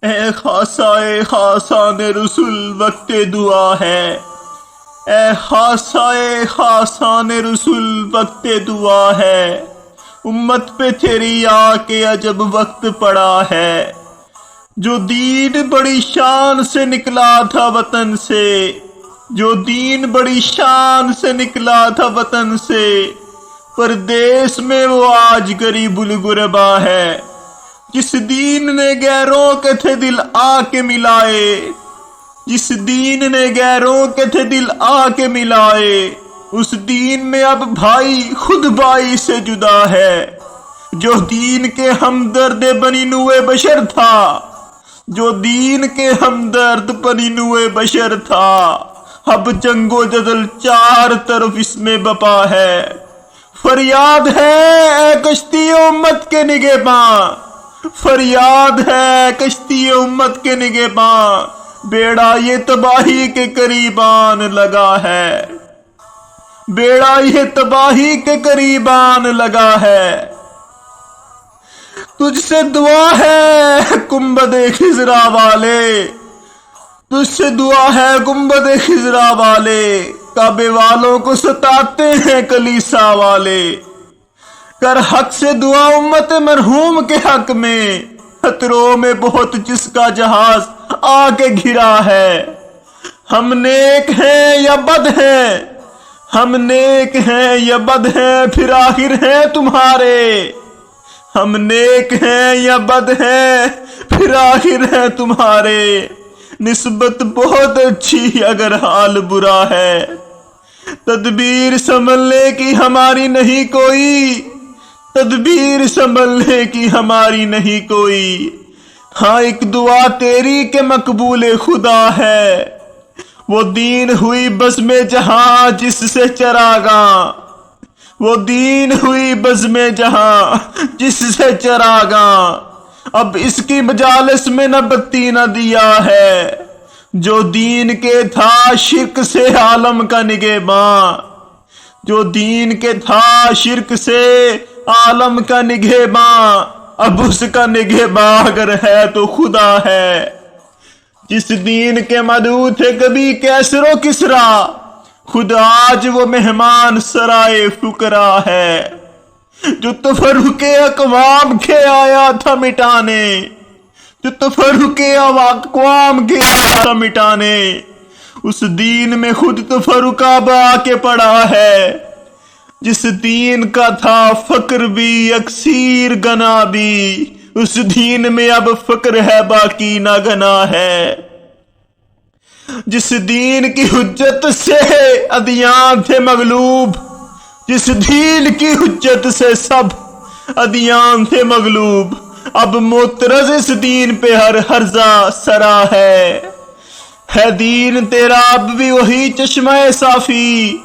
اے خاصائے خاصان رسول وقت دعا ہے، اے خاصائے خاصان رسول وقت دعا ہے، امت پہ تیری آ کے عجب وقت پڑا ہے۔ جو دین بڑی شان سے نکلا تھا وطن سے، جو دین بڑی شان سے نکلا تھا وطن سے، پردیس میں وہ آج غریب الغربا ہے۔ جس دین نے غیروں کے تھے دل آ کے ملائے، جس دین نے غیروں کے تھے دل آ کے ملائے، اس دین میں اب بھائی خود بھائی سے جدا ہے۔ جو دین کے ہمدرد بنی نوع بشر تھا، جو دین کے ہمدرد بنی نوع بشر تھا، اب جنگ و جدل چار طرف اس میں بپا ہے۔ فریاد ہے اے کشتی امت کے نگہباں، فریاد ہے کشتی امت کے نگہباں، بیڑا یہ تباہی کے قریبان لگا ہے، بیڑا یہ تباہی کے قریبان لگا ہے۔ تجھ سے دعا ہے گنبد خضرا والے، تجھ سے دعا ہے گنبد خضرا والے، کعبے والوں کو ستاتے ہیں کلیسا والے۔ کر حق سے دعا امت مرحوم کے حق میں، خطروں میں بہت جس کا جہاز آ کے گھرا ہے۔ ہم نیک ہیں یا بد ہیں، ہم نیک ہیں یا بد ہیں، پھر آخر ہیں تمہارے۔ ہم نیک ہیں یا بد ہیں، پھر آخر ہیں تمہارے۔ نسبت بہت اچھی اگر حال برا ہے، تدبیر سنبھلنے کی ہماری نہیں کوئی، تدبیر سنبھلنے کی ہماری نہیں کوئی۔ ہاں ایک دعا تیری کہ مقبول خدا ہے، وہ دین ہوئی بزم جہاں جس سے چراغاں، وہ دین ہوئی بزم جہاں جس سے چراغاں۔ اب اس کی مجالس میں نہ بتی نہ دیا ہے، جو دین کے تھا شرک سے عالم کا نگہباں، جو دین کے تھا شرک سے عالم کا نگہباں، اب اس کا نگہباں اگر ہے تو خدا ہے۔ جس دین کے مدعو تھے کبھی کیسر و کسریٰ، خود آج وہ مہمان سرائے فقراء ہے۔ جو تفرق اقوام کے آیا تھا مٹانے، جو تفرق اقوام کے آیا تھا مٹانے، اس دین میں خود تفرق اب آ کے پڑا ہے۔ جس دین کا تھا فقر بھی اکثیر گنا بھی، اس دین میں اب فقر ہے باقی نہ گنا ہے۔ جس دین کی حجت سے ادیان تھے مغلوب، جس دین کی حجت سے سب ادیان تھے مغلوب، اب معترض اس دین پہ ہر ہرزہ سرا ہے۔ دین تیرا اب بھی وہی چشمہ صافی،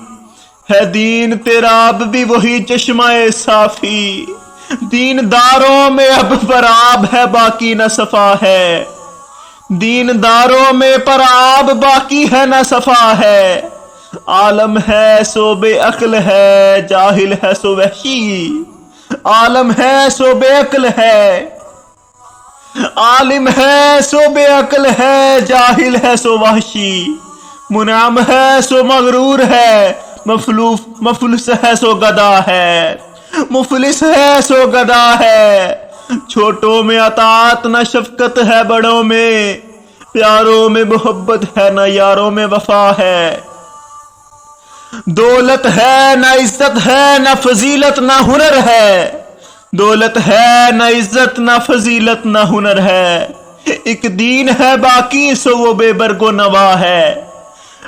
ہے دین تیرا اب بھی وہی چشمہ صافی۔ دین داروں میں اب پرآب ہے باقی نہ صفا ہے، دین داروں میں پرآب باقی ہے نہ صفا ہے۔ عالم ہے سو بے عقل ہے، جاہل ہے سو وحشی، عالم ہے سو بے عقل ہے، عالم ہے سو بے عقل ہے، جاہل ہے سو وحشی، منعم ہے سو مغرور ہے، مفلس ہے سو گدا ہے، مفلس ہے سو گدا ہے۔ چھوٹوں میں اطاعت نہ شفقت ہے، بڑوں میں پیاروں میں محبت ہے، نہ یاروں میں وفا ہے۔ دولت ہے نہ عزت ہے، نہ فضیلت نہ ہنر ہے، دولت ہے نہ عزت نہ فضیلت نہ ہنر ہے۔ ایک دین ہے باقی سو وہ بے برگ و نوا ہے،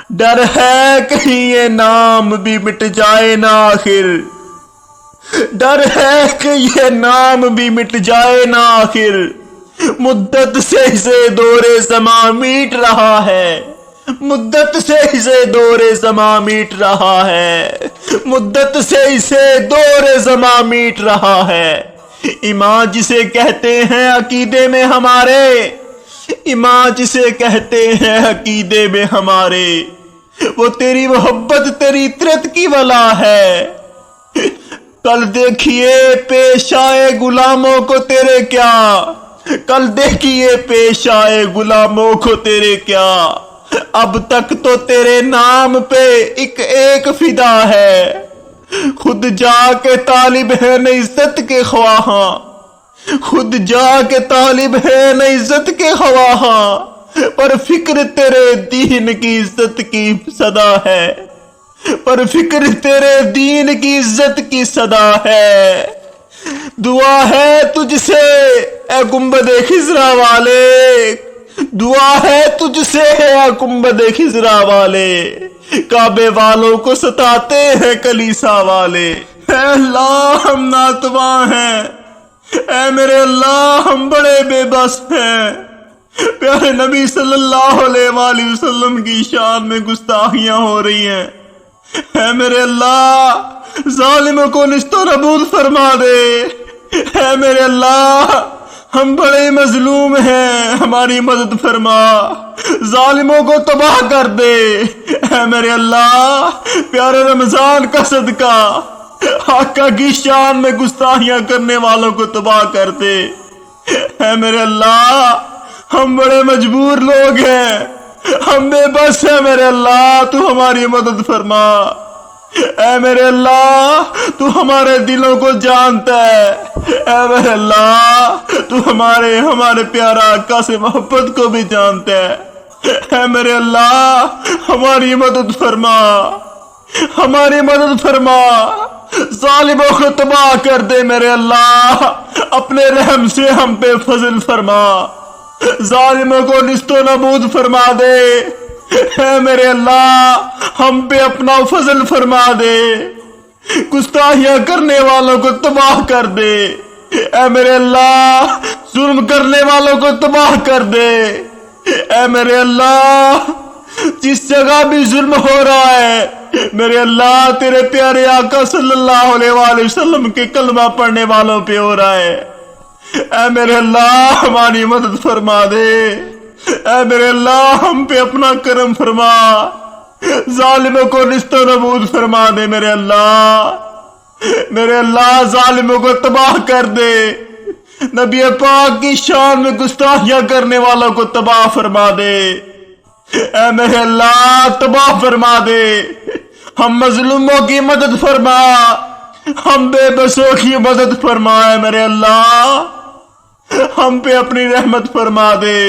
ڈر ہے کہیں یہ نام بھی مٹ جائے نہ آخر، ڈر ہے کہ یہ نام بھی مٹ جائے نہ آخر۔ مدت سے اسے دور زماں میٹ رہا ہے، مدت سے اسے دور زماں میٹ رہا ہے، مدت سے اسے دور زماں میٹ رہا ہے۔ ایمان جسے کہتے ہیں عقیدے میں ہمارے، ایمان جسے کہتے ہیں عقیدے میں ہمارے، وہ تیری محبت تیری اطرت کی ولا ہے۔ کل دیکھیے پیش آئے غلاموں کو تیرے کیا، کل دیکھیے پیش آئے غلاموں کو تیرے کیا، اب تک تو تیرے نام پہ ایک فدا ہے، خود جا کے طالب ہے نہ عزت کے خواہاں، خود جا کے طالب ہے نہ عزت کے خواہاں، پر فکر تیرے دین کی عزت کی صدا ہے، پر فکر تیرے دین کی عزت کی صدا ہے۔ دعا ہے تجھ سے اے گنبد خضرا والے، دعا ہے تجھ سے اے گنبد خضرا والے، کعبے والوں کو ستاتے ہیں کلیسا والے۔ اے اللہ ہم ناتواں ہیں، اے میرے اللہ ہم بڑے بے بس ہیں، پیارے نبی صلی اللہ علیہ وآلہ وسلم کی شان میں گستاخیاں ہو رہی ہیں، اے میرے اللہ ظالموں کو نیست و نابود فرما دے، اے میرے اللہ ہم بڑے مظلوم ہیں، ہماری مدد فرما، ظالموں کو تباہ کر دے، اے میرے اللہ پیارے رمضان کا صدقہ آقا کی شان میں گستاخیاں کرنے والوں کو تباہ کر دے، اے میرے اللہ ہم بڑے مجبور لوگ ہیں، ہم بے بس ہیں، میرے اللہ تو ہماری مدد فرما، اے میرے اللہ تو ہمارے دلوں کو جانتا ہے، اے میرے اللہ تو ہمارے پیارا آقا سے محبت کو بھی جانتا ہے، اے میرے اللہ ہماری مدد فرما، ہماری مدد فرما، ظالموں کو تباہ کر دے میرے اللہ، اپنے رحم سے ہم پہ فضل فرما، ظالموں کو نیست و نابود فرما دے، اے میرے اللہ ہم پہ اپنا فضل فرما دے، گستاخیاں کرنے والوں کو تباہ کر دے، اے میرے اللہ ظلم کرنے والوں کو تباہ کر دے، اے میرے اللہ جس جگہ بھی ظلم ہو رہا ہے میرے اللہ تیرے پیارے آقا صلی اللہ علیہ وآلہ وسلم کے کلمہ پڑھنے والوں پہ ہو رہا ہے، اے میرے اللہ ہماری مدد فرما دے، اے میرے اللہ ہم پہ اپنا کرم فرما، ظالموں کو نیست و نابود فرما دے میرے اللہ ظالموں کو تباہ کر دے، نبی پاک کی شان میں گستاخیاں کرنے والوں کو تباہ فرما دے، اے میرے اللہ تباہ فرما دے، ہم مظلوموں کی مدد فرما، ہم بے بسوں کی مدد فرما، اے میرے اللہ ہم پہ اپنی رحمت فرما دے۔